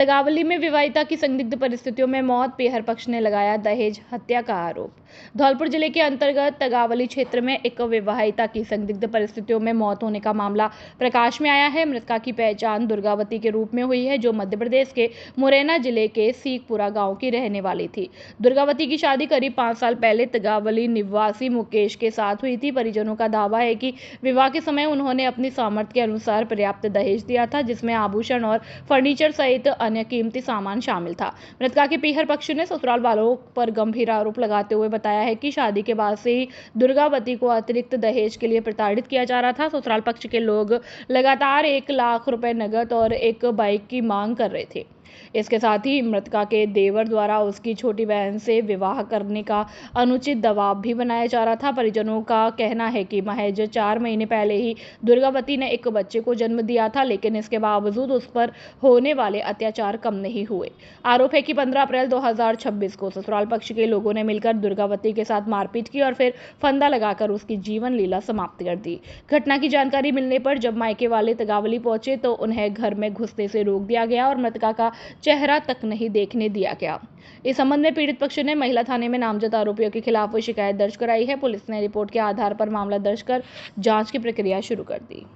तगावली में विवाहिता की संदिग्ध परिस्थितियों में मौत, पीहर पक्ष ने लगाया दहेज हत्या का आरोप। धौलपुर जिले के अंतर्गत तगावली क्षेत्र में एक विवाहिता की संदिग्ध परिस्थितियों में मौत होने का मामला प्रकाश में आया है। मृतका की पहचान दुर्गावती के रूप में हुई है, जो मध्य प्रदेश के मुरैना जिले के सीखपुरा गांव की रहने वाली थी। दुर्गावती की शादी करीब 5 साल पहले तगावली निवासी मुकेश के साथ हुई थी। परिजनों का दावा है कि विवाह के समय उन्होंने अपनी सामर्थ्य के अनुसार पर्याप्त दहेज दिया था, जिसमें आभूषण और फर्नीचर सहित अन्य कीमती सामान शामिल था। मृतका के पीहर पक्ष ने ससुराल वालों पर गंभीर आरोप लगाते हुए बताया है कि शादी के बाद से ही दुर्गावती को अतिरिक्त दहेज के लिए प्रताड़ित किया जा रहा था। ससुराल पक्ष के लोग लगातार 1 लाख रुपए नकद और एक बाइक की मांग कर रहे थे। इसके साथ ही मृतका के देवर द्वारा उसकी छोटी बहन से विवाह करने का अनुचित दबाव भी बनाया जा रहा था। परिजनों का कहना है कि महज 4 महीने पहले ही दुर्गावती ने एक बच्चे को जन्म दिया था, लेकिन इसके बावजूद उस पर होने वाले अत्याचार कम नहीं हुए। आरोप है कि 15 अप्रैल 2026 को ससुराल पक्ष के लोगों ने मिलकर दुर्गावती के साथ मारपीट की और फिर फंदा लगाकर उसकी जीवन लीला समाप्त कर दी। घटना की जानकारी मिलने पर जब मायके वाले तगावली पहुंचे तो उन्हें घर में घुसने से रोक दिया गया और मृतका का चेहरा तक नहीं देखने दिया गया। इस संबंध में पीड़ित पक्ष ने महिला थाने में नामजद आरोपियों के खिलाफ शिकायत दर्ज कराई है। पुलिस ने रिपोर्ट के आधार पर मामला दर्ज कर जांच की प्रक्रिया शुरू कर दी।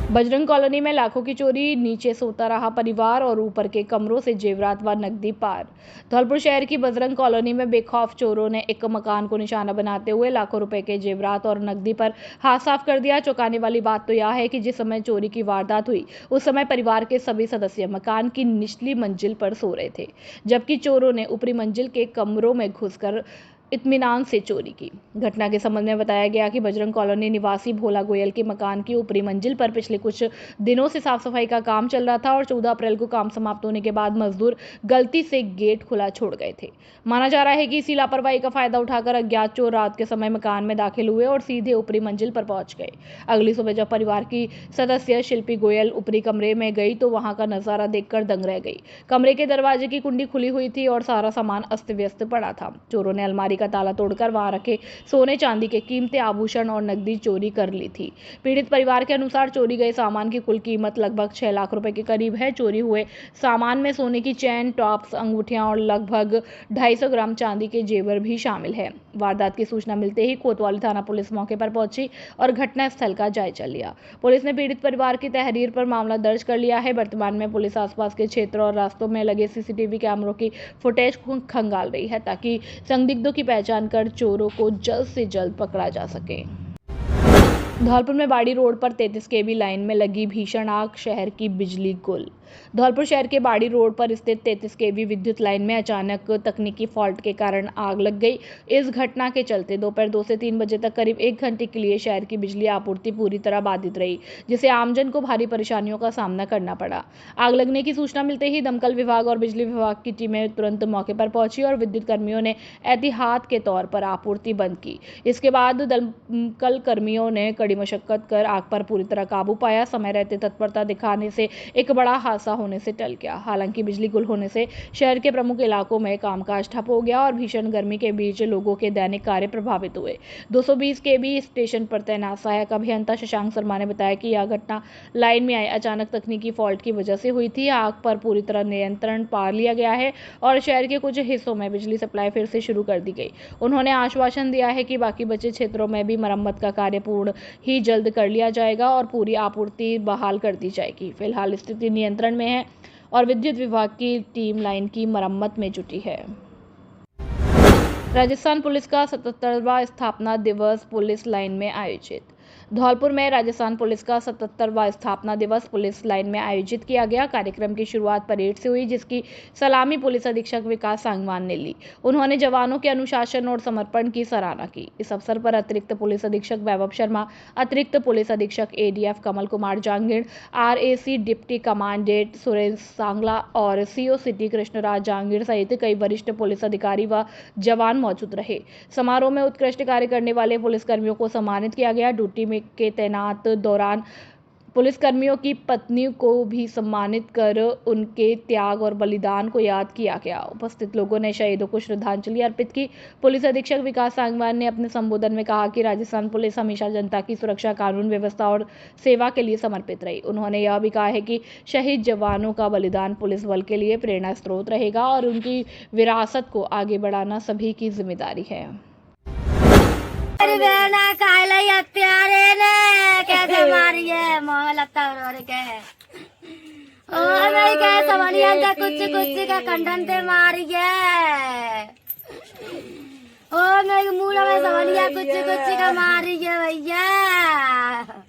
बजरंग कॉलोनी में लाखों की चोरी, नीचे सोता रहा परिवार और ऊपर के कमरों से जेवरात व नकदी पार। धौलपुर शहर की बजरंग कॉलोनी में बेखौफ चोरों ने एक मकान को निशाना बनाते हुए लाखों रुपए के जेवरात और नकदी पर हाथ साफ कर दिया। चौंकाने वाली बात तो यह है कि जिस समय चोरी की वारदात हुई उस समय परिवार के सभी सदस्य मकान की निचली मंजिल पर सो रहे थे, जबकि चोरों ने ऊपरी मंजिल के कमरों में घुसकर इत्मीनान से चोरी की। घटना के संबंध में बताया गया कि बजरंग कॉलोनी निवासी भोला गोयल के मकान की ऊपरी मंजिल पर पिछले कुछ दिनों से साफ सफाई का काम चल रहा था और 14 अप्रैल को काम समाप्त होने के बाद मजदूर गलती से गेट खुला छोड़ गए थे। माना जा रहा है कि इसी लापरवाही का फायदा उठाकर अज्ञात चोर रात के समय मकान में दाखिल हुए और सीधे ऊपरी मंजिल पर पहुंच गए। अगली सुबह जब परिवार की सदस्य शिल्पी गोयल ऊपरी कमरे में गई तो वहां का नजारा देखकर दंग रह गई। कमरे के दरवाजे की कुंडी खुली हुई थी और सारा सामान अस्त व्यस्त पड़ा था। चोरों ने अलमारी का ताला तोड़कर वहां रखे सोने चांदी के कीमती आभूषण और नकदी चोरी कर ली थी। पीड़ित परिवार के अनुसार चोरी गए सामान की कुल कीमत लगभग 6 लाख रुपए के करीब है। चोरी हुए सामान में सोने की चैन, टॉप्स, अंगूठियां और लगभग 250 ग्राम चांदी के जेवर भी शामिल है। वारदात की सूचना मिलते ही कोतवाली थाना पुलिस मौके पर पहुंची और घटना स्थल का जायजा लिया। पुलिस ने पीड़ित परिवार की तहरीर पर मामला दर्ज कर लिया है। वर्तमान में पुलिस आसपास के क्षेत्र और रास्तों में लगे सीसीटीवी कैमरों की फुटेज खंगाल रही है ताकि संदिग्धों की पहचान कर चोरों को जल्द से जल्द पकड़ा जा सके। धौलपुर में बाड़ी रोड पर 33 केवी लाइन में लगी भीषण आग, शहर की बिजली गुल। धौलपुर शहर के बाड़ी रोड पर स्थित 33 केवी विद्युत लाइन में अचानक तकनीकी फॉल्ट के कारण आग लग गई। इस घटना के चलते दोपहर 2 से 3 बजे तक करीब 1 घंटे के लिए शहर की बिजली आपूर्ति पूरी तरह बाधित रही, जिससे आमजन को भारी परेशानियों का सामना करना पड़ा। आग लगने की सूचना मिलते ही दमकल विभाग और बिजली विभाग की टीमें तुरंत मौके पर पहुंची और विद्युत कर्मियों ने एहतियात के तौर पर आपूर्ति बंद की। इसके बाद दमकल कर्मियों ने कड़ी मशक्कत कर आग पर पूरी तरह काबू पाया। समय रहते तत्परता दिखाने से एक बड़ा हादसा होने से टल गया। हालांकि बिजली गुल होने से शहर के प्रमुख इलाकों में कामकाज ठप हो गया और भीषण गर्मी के बीच लोगों के दैनिक कार्य प्रभावित हुए। 220 केवी स्टेशन पर तैनात सहायक अभियंता शशांक शर्मा ने बताया कि यह घटना लाइन में आए अचानक तकनीकी फॉल्ट की वजह से हुई थी। आग पर पूरी तरह नियंत्रण पा लिया गया है और शहर के कुछ हिस्सों में बिजली सप्लाई फिर से शुरू कर दी गई। उन्होंने आश्वासन दिया है कि बाकी बचे क्षेत्रों में भी मरम्मत का कार्य पूर्ण ही जल्द कर लिया जाएगा और पूरी आपूर्ति बहाल कर दी जाएगी। फिलहाल स्थिति नियंत्रण में है और विद्युत विभाग की टीम लाइन की मरम्मत में जुटी है। राजस्थान पुलिस का 77वां स्थापना दिवस पुलिस लाइन में आयोजित। धौलपुर में राजस्थान पुलिस का 77वां स्थापना दिवस पुलिस लाइन में आयोजित किया गया। कार्यक्रम की शुरुआत परेड से हुई, जिसकी सलामी पुलिस अधीक्षक विकास सांगवान ने ली। उन्होंने जवानों के अनुशासन और समर्पण की सराहना की। इस अवसर पर अतिरिक्त पुलिस अधीक्षक वैभव शर्मा, अतिरिक्त पुलिस अधीक्षक ADF Kamal Kumar Jangid, RAC deputy commandant Suresh Sangla और सीओ सिटी कृष्णराज जांगिड़ सहित कई वरिष्ठ पुलिस अधिकारी व जवान मौजूद रहे। समारोह में उत्कृष्ट कार्य करने वाले पुलिसकर्मियों को सम्मानित किया गया। ड्यूटी में के तैनात दौरान पुलिस कर्मियों की पत्नी को भी सम्मानित कर उनके त्याग और बलिदान को याद किया गया। उपस्थित लोगों ने शहीदों को श्रद्धांजलि अर्पित की। पुलिस अधीक्षक विकास सांगवान ने अपने संबोधन में कहा कि राजस्थान पुलिस हमेशा जनता की सुरक्षा, कानून व्यवस्था और सेवा के लिए समर्पित रही। उन्होंने यह भी कहा है कि शहीद जवानों का बलिदान पुलिस बल के लिए प्रेरणा स्रोत रहेगा और उनकी विरासत को आगे बढ़ाना सभी की जिम्मेदारी है। मेरी बहना काले हत्यारे ने कैसे मारी है मोहलता और के ओ नहीं के सवालियां का कुछ का खंडन से मारी है ओ नहीं मूड़ा में सवालियां कुछ का मारी है भैया।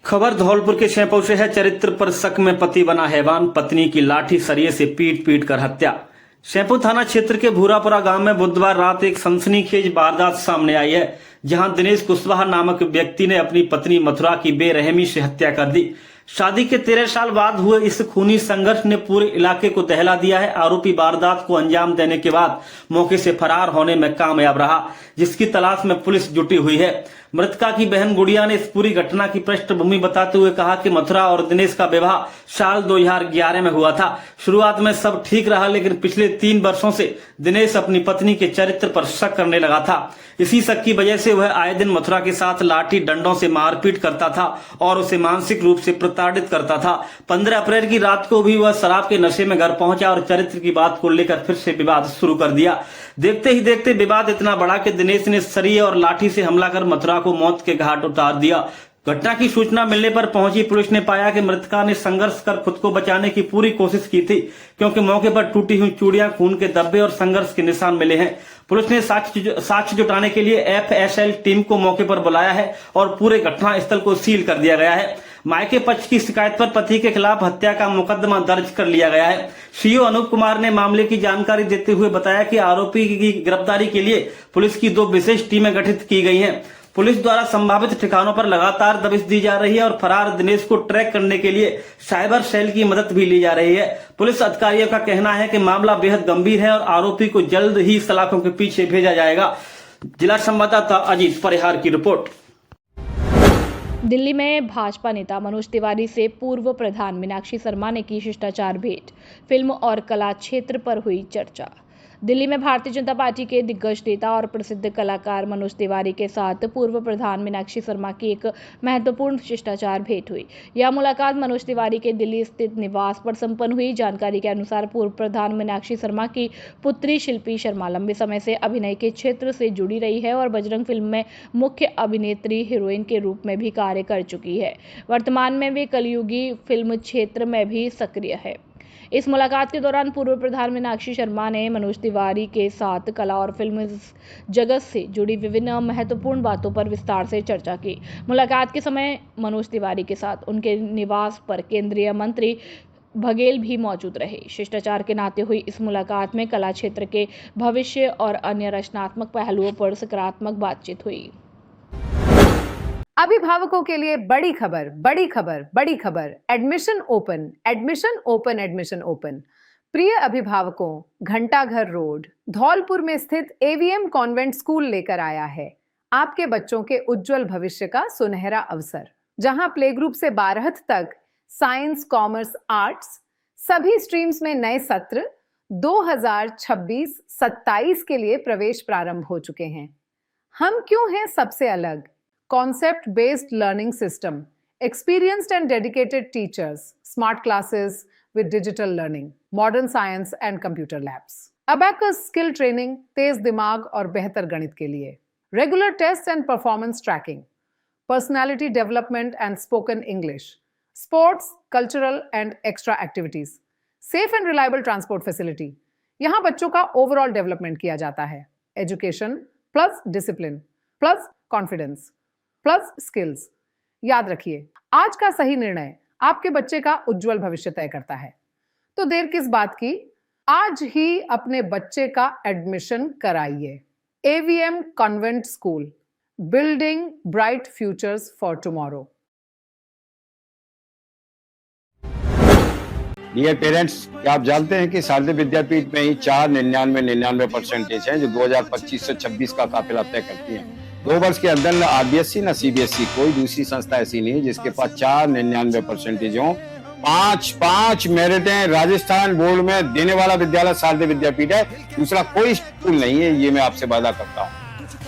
खबर धौलपुर के शहपौ से है। चरित्र पर शक में पति बना हैवान, पत्नी की लाठी सरिये से पीट कर हत्या। शहपौ थाना क्षेत्र के भूरापुरा गांव में बुधवार रात एक सनसनीखेज वारदात सामने आई है, जहां दिनेश कुशवाहा नामक व्यक्ति ने अपनी पत्नी मथुरा की बेरहमी से हत्या कर दी। शादी के 13 साल बाद हुए इस खूनी संघर्ष ने पूरे इलाके को दहला दिया है। आरोपी वारदात को अंजाम देने के बाद मौके से फरार होने में कामयाब रहा, जिसकी तलाश में पुलिस जुटी हुई है। मृतका की बहन गुड़िया ने इस पूरी घटना की पृष्ठभूमि बताते हुए कहा कि मथुरा और दिनेश का विवाह साल 2011 में हुआ था। शुरुआत में सब ठीक रहा, लेकिन पिछले 3 वर्षों से दिनेश अपनी पत्नी के चरित्र पर शक करने लगा था। इसी शक की वजह से वह आए दिन मथुरा के साथ लाठी डंडों से मारपीट करता था और उसे मानसिक रूप से प्रताड़ित करता था। 15 अप्रैल की रात को भी वह शराब के नशे में घर पहुंचा और चरित्र की बात को लेकर फिर से विवाद शुरू कर दिया। देखते ही देखते विवाद इतना बढ़ा कि दिनेश ने सरिये और लाठी से हमला कर मथुरा को मौत के घाट उतार दिया। घटना की सूचना मिलने पर पहुंची पुलिस ने पाया कि मृतका ने संघर्ष कर खुद को बचाने की पूरी कोशिश की थी, क्योंकि मौके पर टूटी हुई चूड़ियां, खून के धब्बे और संघर्ष के निशान मिले हैं। पुलिस ने साक्ष्य जुटाने के लिए FSL टीम को मौके पर बुलाया है और पूरे घटना स्थल को सील कर दिया गया है। मायके पक्ष की शिकायत पर पति के खिलाफ हत्या का मुकदमा दर्ज कर लिया गया है। सीओ अनूप कुमार ने मामले की जानकारी देते हुए बताया कि आरोपी की गिरफ्तारी के लिए पुलिस की 2 विशेष टीमें गठित की गई हैं। पुलिस द्वारा संभावित ठिकानों पर लगातार दबिश दी जा रही है और फरार दिनेश को ट्रैक करने के लिए साइबर सेल की मदद भी ली जा रही है। पुलिस अधिकारियों का कहना है कि मामला बेहद गंभीर है और आरोपी को जल्द ही सलाखों के पीछे भेजा जाएगा। जिला संवाददाता अजीत परिहार की रिपोर्ट। दिल्ली में भाजपा नेता मनोज तिवारी से पूर्व प्रधान मीनाक्षी शर्मा ने की शिष्टाचार भेंट। फिल्म और कला क्षेत्र पर हुई चर्चा। दिल्ली में भारतीय जनता पार्टी के दिग्गज नेता और प्रसिद्ध कलाकार मनोज तिवारी के साथ पूर्व प्रधान मीनाक्षी शर्मा की एक महत्वपूर्ण शिष्टाचार भेंट हुई। यह मुलाकात मनोज तिवारी के दिल्ली स्थित निवास पर संपन्न हुई। जानकारी के अनुसार पूर्व प्रधान मीनाक्षी शर्मा की पुत्री शिल्पी शर्मा लंबे समय से अभिनय के क्षेत्र से जुड़ी रही है और बजरंग फिल्म में मुख्य अभिनेत्री हीरोइन के रूप में भी कार्य कर चुकी है। वर्तमान में वे कलयुगी फिल्म क्षेत्र में भी सक्रिय है। इस मुलाकात के दौरान पूर्व प्रधान मीनाक्षी शर्मा ने मनोज तिवारी के साथ कला और फिल्म जगत से जुड़ी विभिन्न महत्वपूर्ण बातों पर विस्तार से चर्चा की। मुलाकात के समय मनोज तिवारी के साथ उनके निवास पर केंद्रीय मंत्री बघेल भी मौजूद रहे। शिष्टाचार के नाते हुई इस मुलाकात में कला क्षेत्र के भविष्य और अन्य रचनात्मक पहलुओं पर सकारात्मक बातचीत हुई। अभिभावकों के लिए बड़ी खबर, बड़ी खबर, बड़ी खबर। Admission open, admission open, admission open. प्रिय अभिभावकों, घंटाघर रोड धौलपुर में स्थित AVM कॉन्वेंट स्कूल लेकर आया है आपके बच्चों के उज्जवल भविष्य का सुनहरा अवसर, जहां प्ले ग्रुप से 12th तक साइंस, कॉमर्स, आर्ट्स सभी स्ट्रीम्स में नए सत्र 2026-27 के लिए प्रवेश प्रारंभ हो चुके हैं। हम क्यों हैं सबसे अलग? Concept based learning system, experienced and dedicated teachers, smart classes with digital learning, modern science and computer labs, abacus skill training, तेज दिमाग और बेहतर गणित के लिए, regular tests and performance tracking, personality development and spoken English, sports, cultural and extra activities, safe and reliable transport facility। यहाँ बच्चों का overall development किया जाता है। Education plus discipline plus confidence plus skills. याद रखिए, आज का सही निर्णय आपके बच्चे का उज्जवल भविष्य तय करता है। तो देर किस बात की, आज ही अपने बच्चे का एडमिशन कराइए। AVM convent school, building bright futures for tomorrow. Dear parents, क्या आप जानते हैं कि शारदीय विद्यापीठ में ही 4 99 99% हैं जो 2025 से 26 का काफिला तय करती हैं। 2 वर्ष के अंदर न आरबीएसई न सीबीएसई कोई दूसरी संस्था ऐसी नहीं है जिसके पास 4.99% हो। 5 मेरिटें राजस्थान बोर्ड में देने वाला विद्यालय शारदीय विद्यापीठ है। दूसरा कोई स्कूल नहीं है, ये मैं आपसे वादा करता हूँ।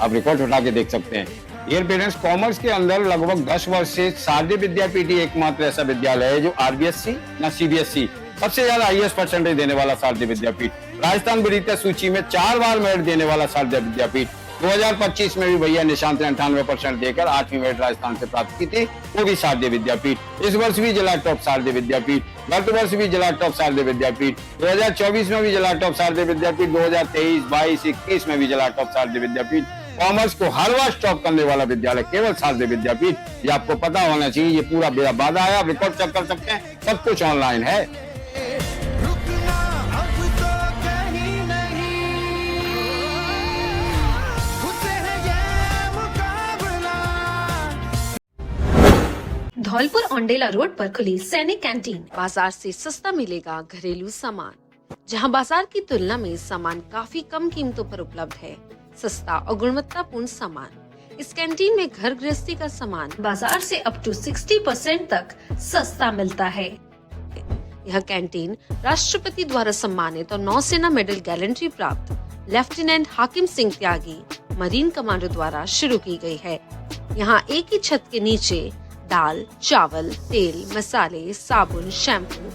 आप रिकॉर्ड उठा के देख सकते हैं। डियर पेरेंट्स, कॉमर्स के अंदर लगभग 10 वर्ष से शारदीय विद्यापीठ ही एकमात्र ऐसा विद्यालय है जो आरबीएसई न सीबीएसई सबसे ज्यादा हाईएस्ट परसेंटेज देने वाला शारदीय विद्यापीठ, राजस्थान विद्यापीठ सूची में 4 बार मेरिट देने वाला शारदीय विद्यापीठ। 2025 में भी भैया निशांत ने 98% देकर 8वीं मेरिट राजस्थान से प्राप्त की थी, वो भी शारदीय विद्यापीठ। इस वर्ष भी जिला टॉप शारदीय विद्यापीठ, गत वर्ष भी जिला टॉप शारदीय विद्यापीठ, 2024 में भी जिला टॉप शारदीय विद्यापीठ, 2023, 22, 21 में भी जिला टॉप शारदीय विद्यापीठ। कॉमर्स को हर वर्ष टॉप करने वाला विद्यालय केवल शारदीय विद्यापीठ, ये आपको पता होना चाहिए। ये पूरा मेरा वादा है, आप रिकॉर्ड चेक कर सकते हैं, सब कुछ ऑनलाइन है। धौलपुर औंडेला रोड पर खुली सैनिक कैंटीन। बाजार से सस्ता मिलेगा घरेलू सामान, जहां बाजार की तुलना में सामान काफी कम कीमतों पर उपलब्ध है। सस्ता और गुणवत्तापूर्ण सामान। इस कैंटीन में घर गृहस्थी का सामान बाजार से अप टू 60% तक सस्ता मिलता है। यह कैंटीन राष्ट्रपति द्वारा सम्मानित और नौसेना मेडल गैलेंट्री प्राप्त लेफ्टिनेंट हाकिम सिंह त्यागी मरीन कमांडो द्वारा शुरू की गई है। यहाँ एक ही छत के नीचे दाल, चावल, तेल, मसाले, साबुन, शैम्पू,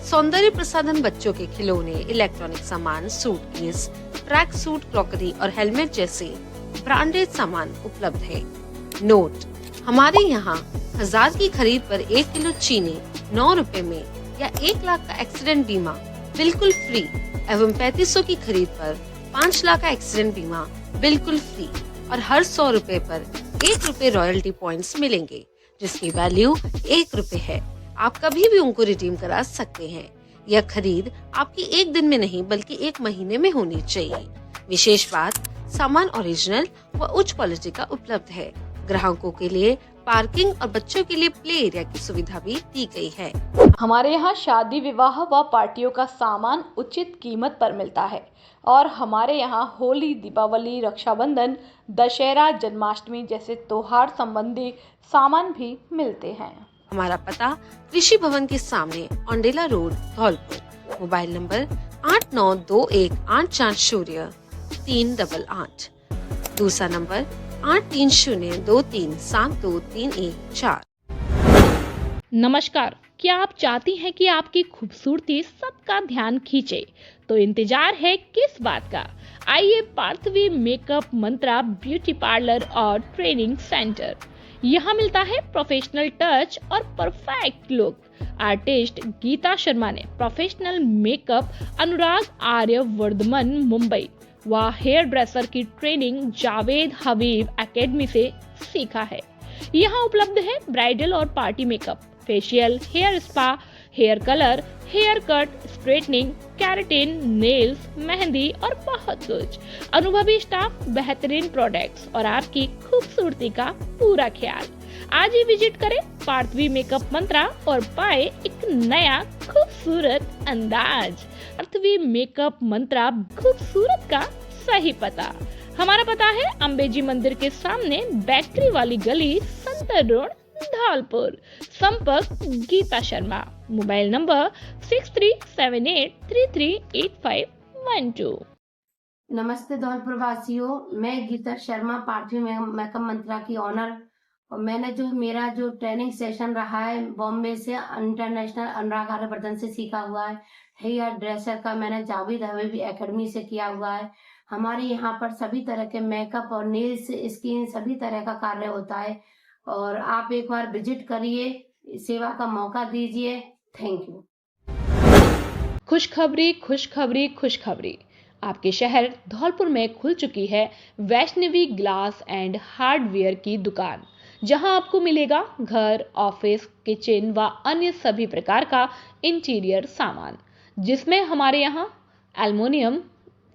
सौंदर्य प्रसाधन, बच्चों के खिलौने, इलेक्ट्रॉनिक सामान, सूटकेस, ट्रैक सूट, क्रॉकरी और हेलमेट जैसे ब्रांडेड सामान उपलब्ध है। नोट: हमारे यहाँ 1000 की खरीद पर 1 किलो चीनी 9 रुपए में या 1 लाख का एक्सीडेंट बीमा बिल्कुल फ्री एवं 3500 की खरीद पर 5 लाख का एक्सीडेंट बीमा बिल्कुल फ्री और हर 100 रुपए पर 1 रुपए रॉयल्टी पॉइंट्स मिलेंगे, जिसकी वैल्यू 1 रुपए है। आप कभी भी उनको रिडीम करा सकते हैं। यह खरीद आपकी 1 दिन में नहीं बल्कि 1 महीने में होनी चाहिए। विशेष बात, सामान ओरिजिनल व उच्च क्वालिटी का उपलब्ध है। ग्राहकों के लिए पार्किंग और बच्चों के लिए प्ले एरिया की सुविधा भी दी गई है। हमारे यहाँ शादी, विवाह व पार्टियों का सामान उचित कीमत पर मिलता है और हमारे यहाँ होली, दीपावली, रक्षाबंधन, दशहरा, जन्माष्टमी जैसे त्योहार संबंधी सामान भी मिलते हैं। हमारा पता कृषि भवन के सामने Aundela road, Dholpur. Mobile number 8921840388। दूसरा नंबर 8302372314। नमस्कार, क्या आप चाहती हैं कि आपकी खूबसूरती सबका ध्यान खींचे? तो इंतजार है किस बात का? आइए Parthvi makeup mantra beauty parlour और ट्रेनिंग सेंटर। यहाँ मिलता है प्रोफेशनल टच और perfect look. Artist Geeta Sharma ने प्रोफेशनल मेकअप अनुराग आर्य वर्धमान मुंबई व हेयर ड्रेसर की ट्रेनिंग जावेद हबीब एकेडमी से सीखा है। यहाँ उपलब्ध है ब्राइडल और party makeup, facial, hair spa, hair colour, hair cut, straightening, keratin, nails, mehndi और बहुत कुछ। अनुभवी स्टाफ, बेहतरीन प्रोडक्ट्स और आपकी खूबसूरती का पूरा ख्याल। आज ही विजिट करें पार्थवी मेकअप मंत्रा और पाए एक नया खूबसूरत अंदाज। पार्थवी मेकअप मंत्रा, खूबसूरत का सही पता। हमारा पता है अंबेजी मंदिर के सामने, बेकरी वाली गली, संतर रोड, धौलपुर। संपर्क गीता शर्मा। Mobile number 6378338512। नमस्ते धौलपुर वासियों, मैं गीता शर्मा, पार्थवी मेकअप मंत्रा की ऑनर। और मैंने मेरा ट्रेनिंग सेशन रहा है बॉम्बे से इंटरनेशनल अनुराग आर्यवर्धन से सीखा हुआ है। हेयर ड्रेसर का मैंने जावेद हबीब एकेडमी से किया हुआ है। हमारे यहाँ पर सभी तरह के मेकअप और नेल्स, स्किन सभी तरह का कार्य होता है और आप एक बार विजिट करिए, सेवा का मौका दीजिए। Thank you. खुशखबरी, खुशखबरी, खुशखबरी। आपके शहर धौलपुर में खुल चुकी है वैष्णवी ग्लास एंड हार्डवेयर की दुकान, जहां आपको मिलेगा घर, ऑफिस, किचन व अन्य सभी प्रकार का इंटीरियर सामान, जिसमें हमारे यहाँ aluminium,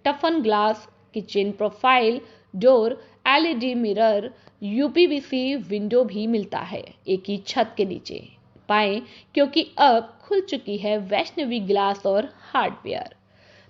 toughen glass, kitchen profile, door, LED mirror, UPVC window भी मिलता है एक ही छत के नीचे। पाएं, क्योंकि अब खुल चुकी है वैष्णवी ग्लास और हार्डवेयर।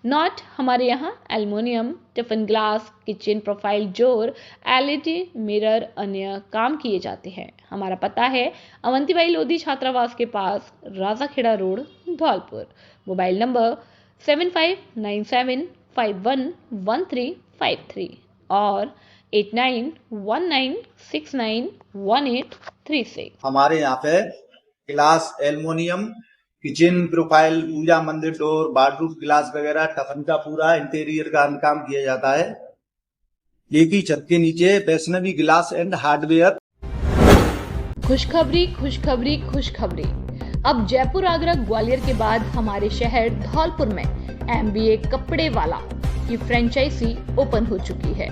नॉट हमारे यहाँ aluminium, tiffin glass, kitchen profile door, LED mirror अन्य काम किए जाते हैं। हमारा पता है अवंतीबाई लोधी छात्रावास के पास, Rajakhera road, Dholpur. Mobile number 7597511353 और 8919691836। हमारे यहाँ पे ग्लास, एल्युमिनियम, किचन प्रोफाइल, पूजा मंदिर डोर, बाथरूम ग्लास वगैरह टफन का पूरा इंटीरियर का काम किया जाता है। एक ही छत के नीचे वैष्णवी ग्लास एंड हार्डवेयर। खुशखबरी खुशखबरी खुशखबरी। अब जयपुर, आगरा, ग्वालियर के बाद हमारे शहर धौलपुर में MBA कपड़े वाला की फ्रेंचाइजी ओपन हो चुकी है।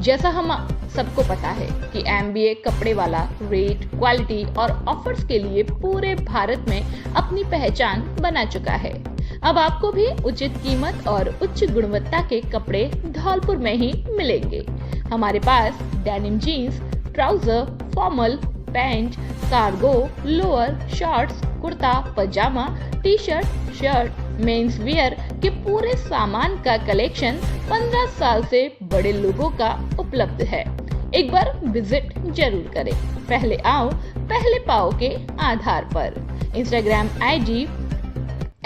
जैसा हम सबको पता है कि MBA कपड़े वाला रेट, क्वालिटी और ऑफर्स के लिए पूरे भारत में अपनी पहचान बना चुका है। अब आपको भी उचित कीमत और उच्च गुणवत्ता के कपड़े धौलपुर में ही मिलेंगे। हमारे पास denim jeans, trouser, formal, pant, cargo, lower, shorts, kurta, pyjama, T shirt, shirt, men's wear के पूरे सामान का कलेक्शन 15 साल से बड़े लोगों का उपलब्ध है। एक बार विजिट जरूर करें। पहले आओ पहले पाओ के आधार पर। इंस्टाग्राम ID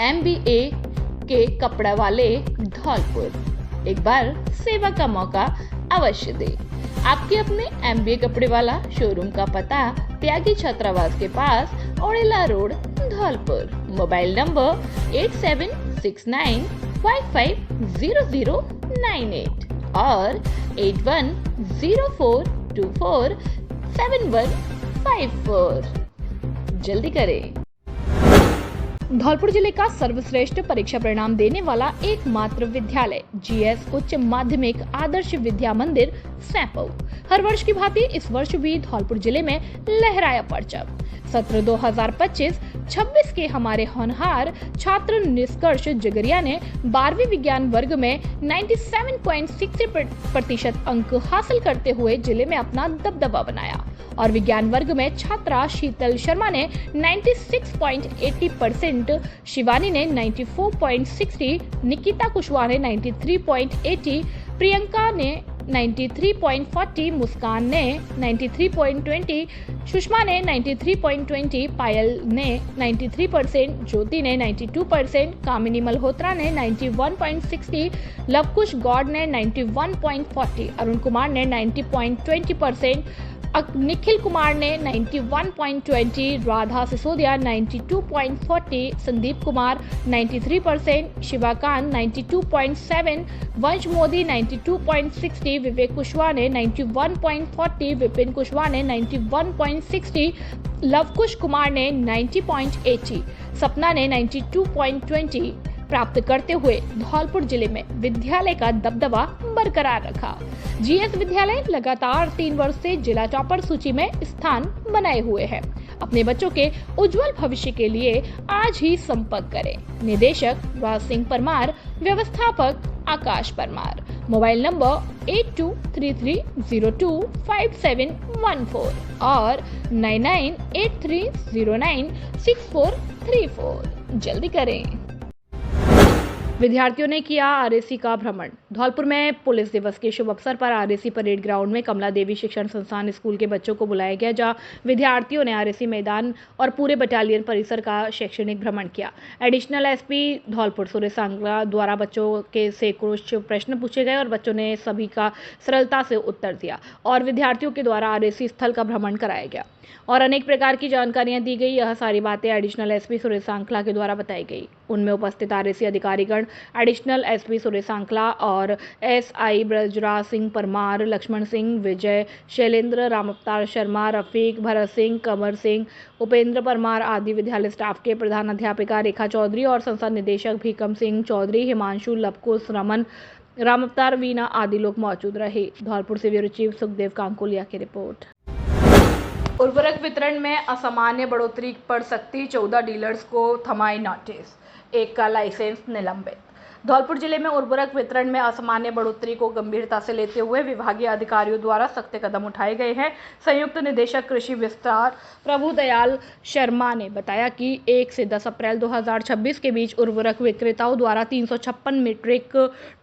MBA के कपड़ा वाले धौलपुर। एक बार सेवा का मौका अवश्य दे। आपके अपने MBA कपड़े वाला शोरूम का पता त्यागी छात्रावास के पास, ओड़ेला रोड, धौलपुर। मोबाइल नंबर 8769550098 और 8104247154। जल्दी करें। धौलपुर जिले का सर्वश्रेष्ठ परीक्षा परिणाम देने वाला एकमात्र विद्यालय GS उच्च माध्यमिक आदर्श विद्या मंदिर सैंपौ हर वर्ष की भांति इस वर्ष भी धौलपुर जिले में लहराया परचम। सत्र 2025-26 के हमारे होनहार छात्र निष्कर्ष जगरिया ने 12वीं विज्ञान वर्ग में 97.63% अंक हासिल करते हुए जिले में अपना दबदबा बनाया और विज्ञान वर्ग में छात्रा शीतल शर्मा ने 96.80%, शिवानी ने 94.60%, निकिता कुशवाहा ने 93.80%, प्रियंका ने 93.40, मुस्कान ने 93.20, सुषमा ने 93.20, पायल ने 93%, ज्योति ने 92%, कामिनी मल्होत्रा ने 91.60, लवकुश गौड़ ने 91.40, अरुण कुमार ने 90.20%, निखिल कुमार ने 91.20, राधा सिसोदिया 92.40, संदीप कुमार 93%, शिवाकांत 92.7, वंश मोदी 92.60, विवेक कुशवाहा ने 91.40, विपिन कुशवाहा ने 91.60, लवकुश कुमार ने 90.80, सपना ने 92.20 प्राप्त करते हुए धौलपुर जिले में विद्यालय का दबदबा बरकरार रखा। GS विद्यालय लगातार 3 वर्ष से जिला टॉपर सूची में स्थान बनाए हुए है। अपने बच्चों के उज्जवल भविष्य के लिए आज ही संपर्क करें। निदेशक राज सिंह परमार, व्यवस्थापक आकाश परमार। मोबाइल नंबर 8233025714 और 9983096434। जल्दी करें। विद्यार्थियों ने किया RAC का भ्रमण। धौलपुर में पुलिस दिवस के शुभ अवसर पर RAC परेड ग्राउंड में कमला देवी शिक्षण संस्थान स्कूल के बच्चों को बुलाया गया, जहां विद्यार्थियों ने RAC मैदान और पूरे बटालियन परिसर का शैक्षणिक भ्रमण किया। एडिशनल SP धौलपुर सुरेश सांगला द्वारा बच्चों के से कुछ प्रश्न पूछे गए और बच्चों ने सभी का सरलता से उत्तर दिया और विद्यार्थियों के द्वारा RAC स्थल का भ्रमण कराया गया और अनेक प्रकार की जानकारियां दी गई। यह सारी बातें एडिशनल SP सुरेश सांखला के द्वारा बताई गई। उनमें उपस्थित RAC अधिकारीगण एडिशनल SP सुरेश सांखला और SI ब्रजराज सिंह परमार, लक्ष्मण सिंह, विजय, शैलेंद्र, रामअवतार शर्मा, रफीक, भरत सिंह, कमर सिंह, उपेंद्र परमार आदि विद्यालय स्टाफ के प्रधान अध्यापिका रेखा चौधरी और संस्थान निदेशक भीकम सिंह चौधरी, हिमांशु, लवकुश, रमन, रामअवतार, वीना आदि लोग मौजूद रहे। धौलपुर से ब्यूरो चीफ सुखदेव कांकोलिया की रिपोर्ट। उर्वरक वितरण में असामान्य बढ़ोतरी पड़ सकती, 14 डीलर्स को थमाई नोटिस, एक का लाइसेंस निलंबित। धौलपुर जिले में उर्वरक वितरण में असामान्य बढ़ोतरी को गंभीरता से लेते हुए विभागीय अधिकारियों द्वारा सख्त कदम उठाए गए हैं। संयुक्त निदेशक कृषि विस्तार प्रभुदयाल शर्मा ने बताया कि 1 से 10 अप्रैल 2026 के बीच उर्वरक विक्रेताओं द्वारा 356 मीट्रिक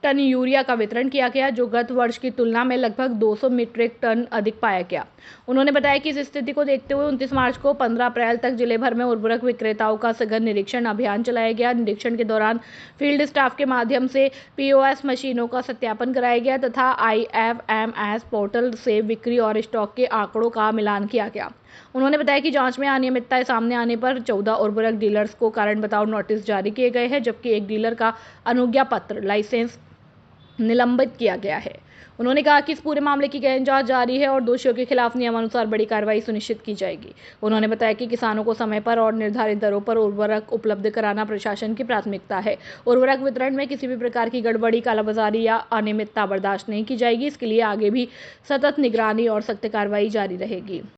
टन यूरिया का वितरण किया गया, जो गत वर्ष की तुलना में लगभग 200 मीट्रिक टन अधिक पाया गया। उन्होंने बताया कि इस स्थिति को देखते हुए 29 मार्च को 15 अप्रैल तक जिले भर में उर्वरक विक्रेताओं का सघन निरीक्षण अभियान चलाया गया। निरीक्षण के दौरान फील्ड स्टाफ के माध्यम से POS मशीनों का सत्यापन कराया गया तथा IFMS पोर्टल से बिक्री और स्टॉक के आंकड़ों का मिलान किया गया। उन्होंने बताया कि जांच में अनियमितताएं सामने आने पर 14 उर्वरक डीलर्स को कारण बताओ नोटिस जारी किए गए हैं, जबकि एक डीलर का अनुज्ञा पत्र लाइसेंस निलंबित किया गया है। उन्होंने कहा कि इस पूरे मामले की गहन जांच जारी है और दोषियों के खिलाफ नियमानुसार बड़ी कार्रवाई सुनिश्चित की जाएगी। उन्होंने बताया कि किसानों को समय पर और निर्धारित दरों पर उर्वरक उपलब्ध कराना प्रशासन की प्राथमिकता है। उर्वरक वितरण में किसी भी प्रकार की गड़बड़ी, कालाबाजारी या अनियमितता बर्दाश्त नहीं की जाएगी। इसके लिए आगे भी सतत निगरानी और सख्त कार्रवाई जारी रहेगी।